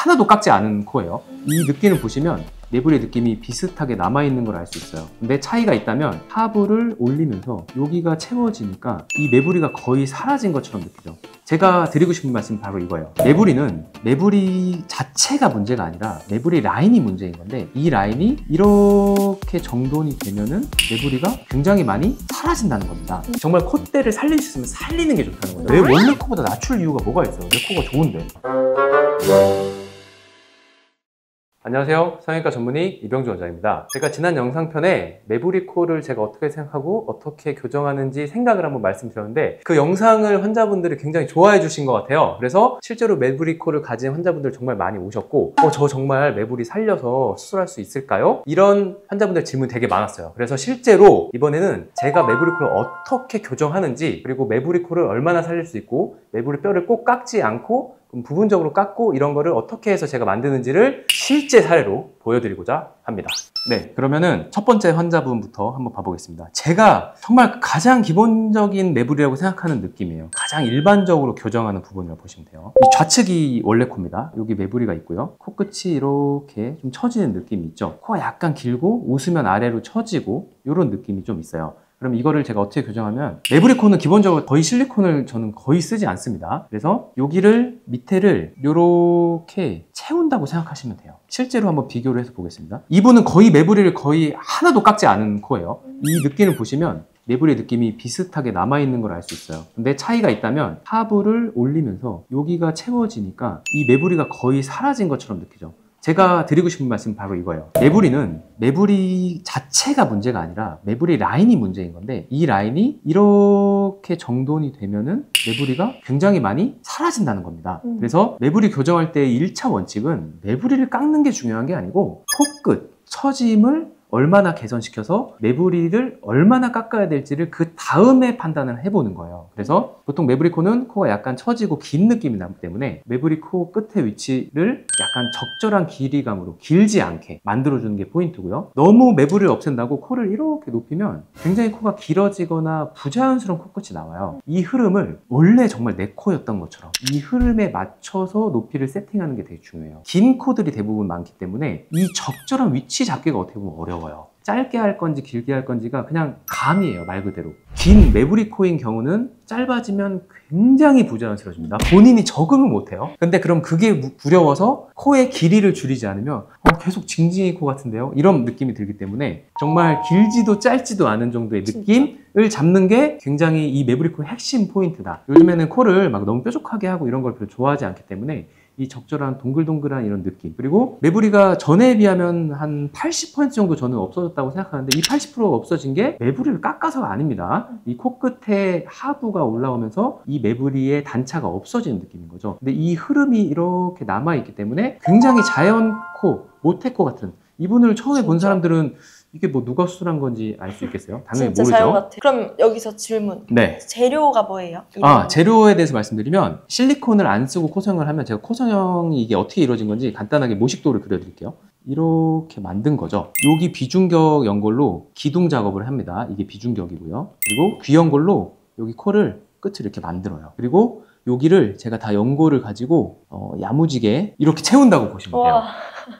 하나도 깎지 않은 코예요. 이 느낌을 보시면 매부리 느낌이 비슷하게 남아있는 걸 알 수 있어요. 근데 차이가 있다면 하부를 올리면서 여기가 채워지니까 이 매부리가 거의 사라진 것처럼 느끼죠. 제가 드리고 싶은 말씀은 바로 이거예요. 매부리는 매부리 자체가 문제가 아니라 매부리 라인이 문제인 건데, 이 라인이 이렇게 정돈이 되면은 매부리가 굉장히 많이 사라진다는 겁니다. 정말 콧대를 살릴 수 있으면 살리는 게 좋다는 거예요. 왜 원래 코보다 낮출 이유가 뭐가 있어요? 내 코가 좋은데. 안녕하세요. 성형외과 전문의 이병주 원장입니다. 제가 지난 영상편에 매부리 코를 제가 어떻게 생각하고 어떻게 교정하는지 생각을 한번 말씀드렸는데, 그 영상을 환자분들이 굉장히 좋아해 주신 것 같아요. 그래서 실제로 매부리 코를 가진 환자분들 정말 많이 오셨고, 저 정말 매부리 살려서 수술할 수 있을까요? 이런 환자분들 질문 되게 많았어요. 그래서 실제로 이번에는 제가 매부리 코를 어떻게 교정하는지, 그리고 매부리 코를 얼마나 살릴 수 있고 매부리 뼈를 꼭 깎지 않고 부분적으로 깎고 이런 거를 어떻게 해서 제가 만드는지를 실제 사례로 보여드리고자 합니다. 네, 그러면은 첫 번째 환자분부터 한번 봐보겠습니다. 제가 정말 가장 기본적인 매부리라고 생각하는 느낌이에요. 가장 일반적으로 교정하는 부분이라고 보시면 돼요. 이 좌측이 원래 코입니다. 여기 매부리가 있고요. 코끝이 이렇게 좀 처지는 느낌이 있죠. 코가 약간 길고 웃으면 아래로 처지고 이런 느낌이 좀 있어요. 그럼 이거를 제가 어떻게 교정하면, 매부리 코는 기본적으로 거의 실리콘을 저는 거의 쓰지 않습니다. 그래서 여기를 밑에를 이렇게 채운다고 생각하시면 돼요. 실제로 한번 비교를 해서 보겠습니다. 이분은 거의 매부리를 거의 하나도 깎지 않은 코예요. 이 느낌을 보시면 매부리 느낌이 비슷하게 남아있는 걸 알 수 있어요. 근데 차이가 있다면 하부를 올리면서 여기가 채워지니까 이 매부리가 거의 사라진 것처럼 느끼죠. 제가 드리고 싶은 말씀은 바로 이거예요. 매부리는 매부리 자체가 문제가 아니라 매부리 라인이 문제인 건데, 이 라인이 이렇게 정돈이 되면은 매부리가 굉장히 많이 사라진다는 겁니다. 그래서 매부리 교정할 때 1차 원칙은 매부리를 깎는 게 중요한 게 아니고 코끝, 처짐을 얼마나 개선시켜서 매부리를 얼마나 깎아야 될지를 그 다음에 판단을 해보는 거예요. 그래서 보통 매부리 코는 코가 약간 처지고 긴 느낌이 나기 때문에 매부리 코 끝의 위치를 약간 적절한 길이감으로 길지 않게 만들어주는 게 포인트고요. 너무 매부리를 없앤다고 코를 이렇게 높이면 굉장히 코가 길어지거나 부자연스러운 코끝이 나와요. 이 흐름을 원래 정말 내 코였던 것처럼 이 흐름에 맞춰서 높이를 세팅하는 게 되게 중요해요. 긴 코들이 대부분 많기 때문에 이 적절한 위치 잡기가 어떻게 보면 어려워요. 짧게 할 건지 길게 할 건지가 그냥 감이에요, 말 그대로. 긴 매부리 코인 경우는 짧아지면 굉장히 부자연스러워집니다. 본인이 적응을 못해요. 근데 그럼 그게 두려워서 코의 길이를 줄이지 않으면 계속 징징이 코 같은데요? 이런 느낌이 들기 때문에 정말 길지도 짧지도 않은 정도의 느낌을 잡는 게 굉장히 이 매부리 코의 핵심 포인트다. 요즘에는 코를 막 너무 뾰족하게 하고 이런 걸 별로 좋아하지 않기 때문에 이 적절한 동글동글한 이런 느낌, 그리고 매부리가 전에 비하면 한 80% 정도 저는 없어졌다고 생각하는데, 이 80%가 없어진 게 매부리를 깎아서가 아닙니다. 이 코끝에 하부가 올라오면서 이 매부리의 단차가 없어지는 느낌인 거죠. 근데 이 흐름이 이렇게 남아있기 때문에 굉장히 자연 코, 모태코 같은, 이분을 처음에 본 사람들은 이게 뭐 누가 수술한 건지 알 수 있겠어요? 당연히 진짜 모르죠. 자연 같아. 그럼 여기서 질문. 네. 재료가 뭐예요? 재료에 대해서 말씀드리면, 실리콘을 안 쓰고 코성형을 하면, 제가 코성형이 이게 어떻게 이루어진 건지 간단하게 모식도를 그려드릴게요. 이렇게 만든 거죠. 여기 비중격 연골로 기둥 작업을 합니다. 이게 비중격이고요. 그리고 귀연골로 여기 코를 끝을 이렇게 만들어요. 그리고 여기를 제가 다 연골을 가지고 야무지게 이렇게 채운다고 보시면 돼요.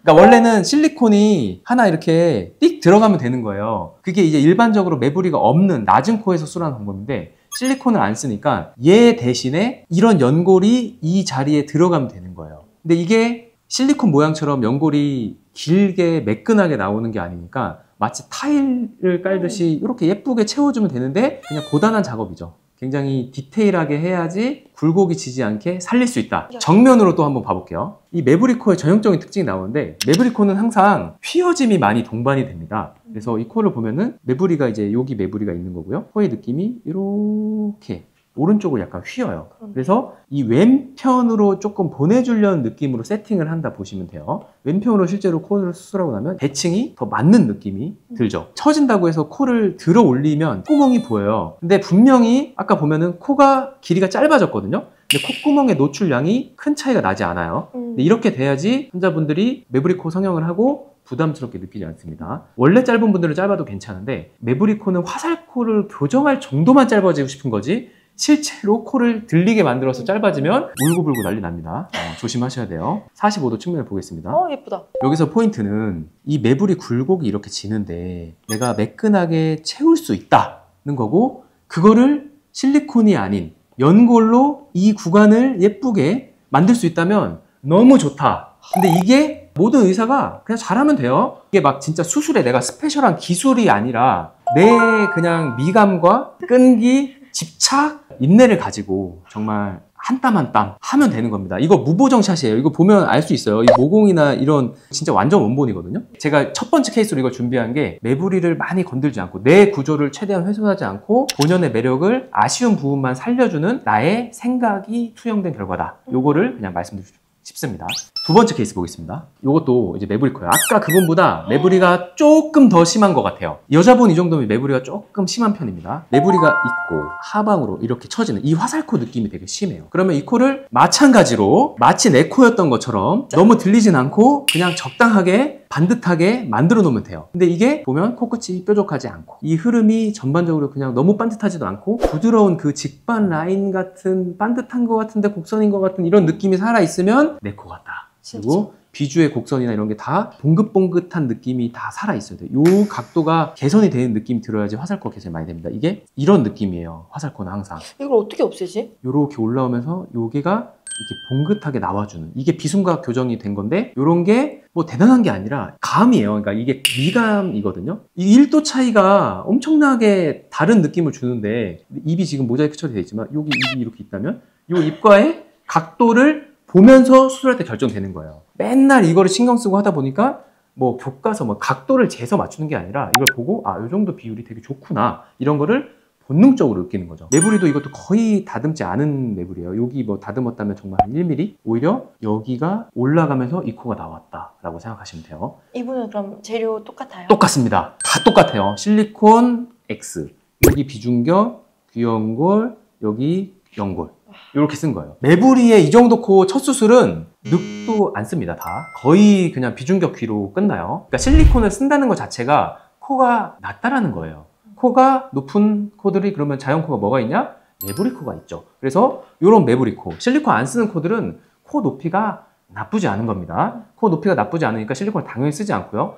그러니까 원래는 실리콘이 하나 이렇게 띡 들어가면 되는 거예요. 그게 이제 일반적으로 매부리가 없는 낮은 코에서 수술하는 방법인데, 실리콘을 안 쓰니까 얘 대신에 이런 연골이 이 자리에 들어가면 되는 거예요. 근데 이게 실리콘 모양처럼 연골이 길게 매끈하게 나오는 게 아니니까 마치 타일을 깔듯이 이렇게 예쁘게 채워주면 되는데, 그냥 고단한 작업이죠. 굉장히 디테일하게 해야지 굴곡이 지지 않게 살릴 수 있다. 정면으로 또 한번 봐볼게요. 이 매부리 코의 전형적인 특징이 나오는데, 매부리 코는 항상 휘어짐이 많이 동반이 됩니다. 그래서 이 코를 보면은 매부리가 이제 여기 매부리가 있는 거고요. 코의 느낌이 이렇게 오른쪽을 약간 휘어요. 그래서 이 왼편으로 조금 보내주려는 느낌으로 세팅을 한다 보시면 돼요. 왼편으로 실제로 코를 수술하고 나면 대칭이 더 맞는 느낌이 들죠. 처진다고 해서 코를 들어 올리면 콧구멍이 보여요. 근데 분명히 아까 보면은 코가 길이가 짧아졌거든요. 근데 콧구멍의 노출량이 큰 차이가 나지 않아요. 근데 이렇게 돼야지 환자분들이 매부리 코 성형을 하고 부담스럽게 느끼지 않습니다. 원래 짧은 분들은 짧아도 괜찮은데, 매부리 코는 화살코를 교정할 정도만 짧아지고 싶은 거지 실제로 코를 들리게 만들어서 짧아지면 울고불고 난리 납니다. 조심하셔야 돼요. 45도 측면을 보겠습니다. 예쁘다. 여기서 포인트는 이 매부리 굴곡이 이렇게 지는데 내가 매끈하게 채울 수 있다는 거고, 그거를 실리콘이 아닌 연골로 이 구간을 예쁘게 만들 수 있다면 너무 좋다. 근데 이게 모든 의사가 그냥 잘하면 돼요. 이게 막 진짜 수술에 내가 스페셜한 기술이 아니라 내 그냥 미감과 끈기, 집착, 인내를 가지고 정말 한 땀 한 땀 하면 되는 겁니다. 이거 무보정 샷이에요. 이거 보면 알 수 있어요. 이 모공이나 이런 진짜 완전 원본이거든요. 제가 첫 번째 케이스로 이걸 준비한 게 매부리를 많이 건들지 않고 내 구조를 최대한 훼손하지 않고 본연의 매력을 아쉬운 부분만 살려주는 나의 생각이 투영된 결과다. 요거를 그냥 말씀드리고 싶습니다. 두 번째 케이스 보겠습니다. 이것도 이제 매부리 코예요. 아까 그분보다 매부리가 조금 더 심한 것 같아요. 여자분 이 정도면 매부리가 조금 심한 편입니다. 매부리가 있고 하방으로 이렇게 처지는 이 화살코 느낌이 되게 심해요. 그러면 이 코를 마찬가지로 마치 내 코였던 것처럼 너무 들리진 않고 그냥 적당하게 반듯하게 만들어 놓으면 돼요. 근데 이게 보면 코끝이 뾰족하지 않고 이 흐름이 전반적으로 그냥 너무 반듯하지도 않고 부드러운 그 직반 라인 같은 반듯한 것 같은데 곡선인 것 같은 이런 느낌이 살아있으면 내 코 같다. 그리고 비주의 곡선이나 이런 게 다 봉긋봉긋한 느낌이 다 살아있어야 돼요. 이 각도가 개선이 되는 느낌이 들어야지 화살코 개선이 많이 됩니다. 이게 이런 느낌이에요. 화살코는 항상. 이걸 어떻게 없애지? 요렇게 올라오면서 여기가 이렇게 봉긋하게 나와주는, 이게 비순각 교정이 된 건데 이런 게 뭐 대단한 게 아니라 감이에요. 그러니까 이게 미감이거든요. 이 1도 차이가 엄청나게 다른 느낌을 주는데, 입이 지금 모자이크 처리되어 있지만 여기 입이 이렇게 있다면 이 입과의 각도를 보면서 수술할 때 결정되는 거예요. 맨날 이거를 신경 쓰고 하다 보니까 뭐 교과서 뭐 각도를 재서 맞추는 게 아니라 이걸 보고 아, 이 정도 비율이 되게 좋구나, 이런 거를 본능적으로 느끼는 거죠. 매부리도 이것도 거의 다듬지 않은 매부리예요. 여기 뭐 다듬었다면 정말 한 1mm? 오히려 여기가 올라가면서 이 코가 나왔다라고 생각하시면 돼요. 이분은 그럼 재료 똑같아요? 똑같습니다. 다 똑같아요. 실리콘 X, 여기 비중격, 귀연골, 여기 연골, 이렇게 쓴 거예요. 매부리의 이 정도 코 첫 수술은 늑도 안 씁니다. 다 거의 그냥 비중격 귀로 끝나요. 그러니까 실리콘을 쓴다는 것 자체가 코가 낮다라는 거예요. 코가 높은 코들이 그러면 자연 코가 뭐가 있냐? 매부리 코가 있죠. 그래서 이런 매부리 코, 실리콘 안 쓰는 코들은 코 높이가 나쁘지 않은 겁니다. 코 높이가 나쁘지 않으니까 실리콘을 당연히 쓰지 않고요.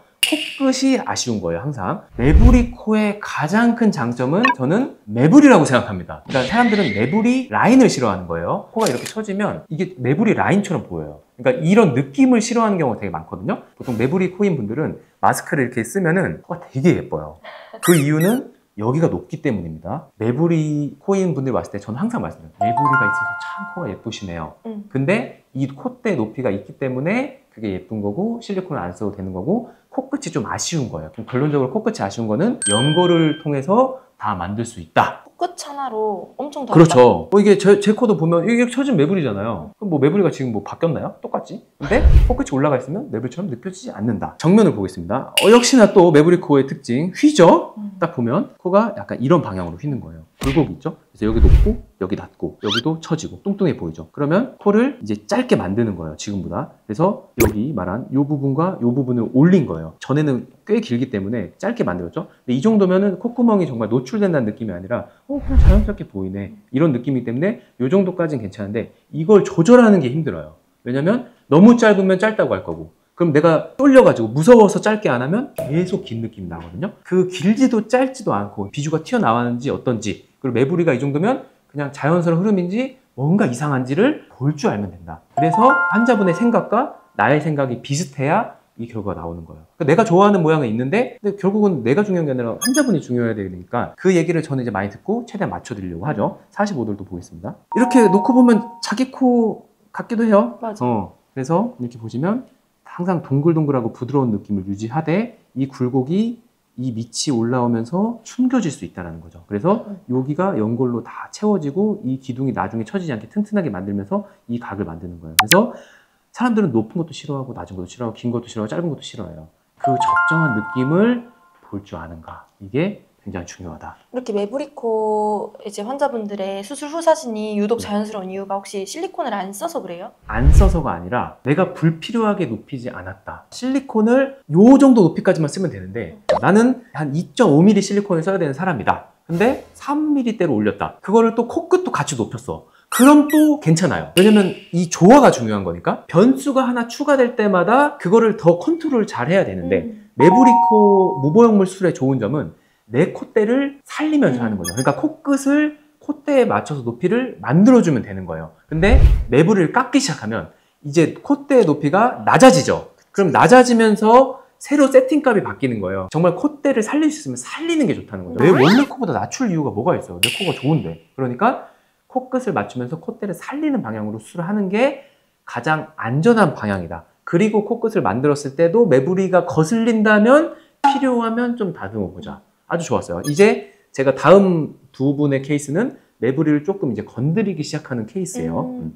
코끝이 아쉬운 거예요. 항상 매부리 코의 가장 큰 장점은 저는 매부리라고 생각합니다. 그러니까 사람들은 매부리 라인을 싫어하는 거예요. 코가 이렇게 처지면 이게 매부리 라인처럼 보여요. 그러니까 이런 느낌을 싫어하는 경우가 되게 많거든요. 보통 매부리 코인 분들은 마스크를 이렇게 쓰면은 코가 되게 예뻐요. 그 이유는 여기가 높기 때문입니다. 매부리 코인 분들 봤을 때 저는 항상 말씀드려요. 매부리가 있어서 참 코가 예쁘시네요. 근데 이 콧대 높이가 있기 때문에 그게 예쁜 거고, 실리콘을 안 써도 되는 거고, 코끝이 좀 아쉬운 거예요. 그럼 결론적으로 코끝이 아쉬운 거는 연골을 통해서 다 만들 수 있다. 코끝 하나로 엄청 다르다. 그렇죠. 이게 제 코도 보면 이게 처진 매부리잖아요. 그럼 뭐 매부리가 지금 뭐 바뀌었나요? 똑같지? 근데 코끝이 올라가 있으면 매부리처럼 느껴지지 않는다. 정면을 보겠습니다. 역시나 또 매부리 코의 특징, 휘죠? 딱 보면 코가 약간 이런 방향으로 휘는 거예요. 굴곡이 있죠? 그래서 여기 높고 여기 낮고 여기도 처지고 뚱뚱해 보이죠? 그러면 코를 이제 짧게 만드는 거예요. 지금보다. 그래서 여기 말한 이 부분과 이 부분을 올린 거예요. 전에는 꽤 길기 때문에 짧게 만들었죠? 근데 이 정도면은 콧구멍이 정말 노출된다는 느낌이 아니라 그냥 자연스럽게 보이네, 이런 느낌이기 때문에 이 정도까지는 괜찮은데 이걸 조절하는 게 힘들어요. 왜냐면 너무 짧으면 짧다고 할 거고, 그럼 내가 쫄려가지고 무서워서 짧게 안 하면 계속 긴 느낌이 나거든요. 그 길지도 짧지도 않고 비주가 튀어나왔는지 어떤지, 그리고 매부리가 이 정도면 그냥 자연스러운 흐름인지 뭔가 이상한지를 볼 줄 알면 된다. 그래서 환자분의 생각과 나의 생각이 비슷해야 이 결과가 나오는 거예요. 그러니까 내가 좋아하는 모양이 있는데 근데 결국은 내가 중요한 게 아니라 환자분이 중요해야 되니까 그 얘기를 저는 이제 많이 듣고 최대한 맞춰드리려고 하죠. 45도도 보겠습니다. 이렇게 놓고 보면 자기 코 같기도 해요. 맞아. 그래서 이렇게 보시면 항상 동글동글하고 부드러운 느낌을 유지하되 이 굴곡이 이 밑이 올라오면서 숨겨질 수 있다는 거죠. 그래서 여기가 연골로 다 채워지고 이 기둥이 나중에 처지지 않게 튼튼하게 만들면서 이 각을 만드는 거예요. 그래서 사람들은 높은 것도 싫어하고 낮은 것도 싫어하고 긴 것도 싫어하고 짧은 것도 싫어해요. 그 적정한 느낌을 볼 줄 아는가, 이게 굉장히 중요하다. 이렇게 매부리코 이제 환자분들의 수술 후 사진이 유독 자연스러운 이유가 혹시 실리콘을 안 써서 그래요? 안 써서가 아니라 내가 불필요하게 높이지 않았다. 실리콘을 요 정도 높이까지만 쓰면 되는데 나는 한 2.5mm 실리콘을 써야 되는 사람이다. 근데 3mm대로 올렸다. 그거를 또 코끝도 같이 높였어. 그럼 또 괜찮아요. 왜냐면 이 조화가 중요한 거니까. 변수가 하나 추가될 때마다 그거를 더 컨트롤 잘 해야 되는데 매부리코 무보형물 수술의 좋은 점은 내 콧대를 살리면서 하는 거죠. 그러니까 코끝을 콧대에 맞춰서 높이를 만들어주면 되는 거예요. 근데 매부리를 깎기 시작하면 이제 콧대의 높이가 낮아지죠. 그럼 낮아지면서 새로 세팅값이 바뀌는 거예요. 정말 콧대를 살릴 수 있으면 살리는 게 좋다는 거죠. 왜 원래 코보다 낮출 이유가 뭐가 있어요? 내 코가 좋은데. 그러니까 코끝을 맞추면서 콧대를 살리는 방향으로 수술을 하는 게 가장 안전한 방향이다. 그리고 코끝을 만들었을 때도 매부리가 거슬린다면 필요하면 좀 다듬어 보자. 아주 좋았어요. 이제 제가 다음 두 분의 케이스는 매부리를 조금 이제 건드리기 시작하는 케이스예요.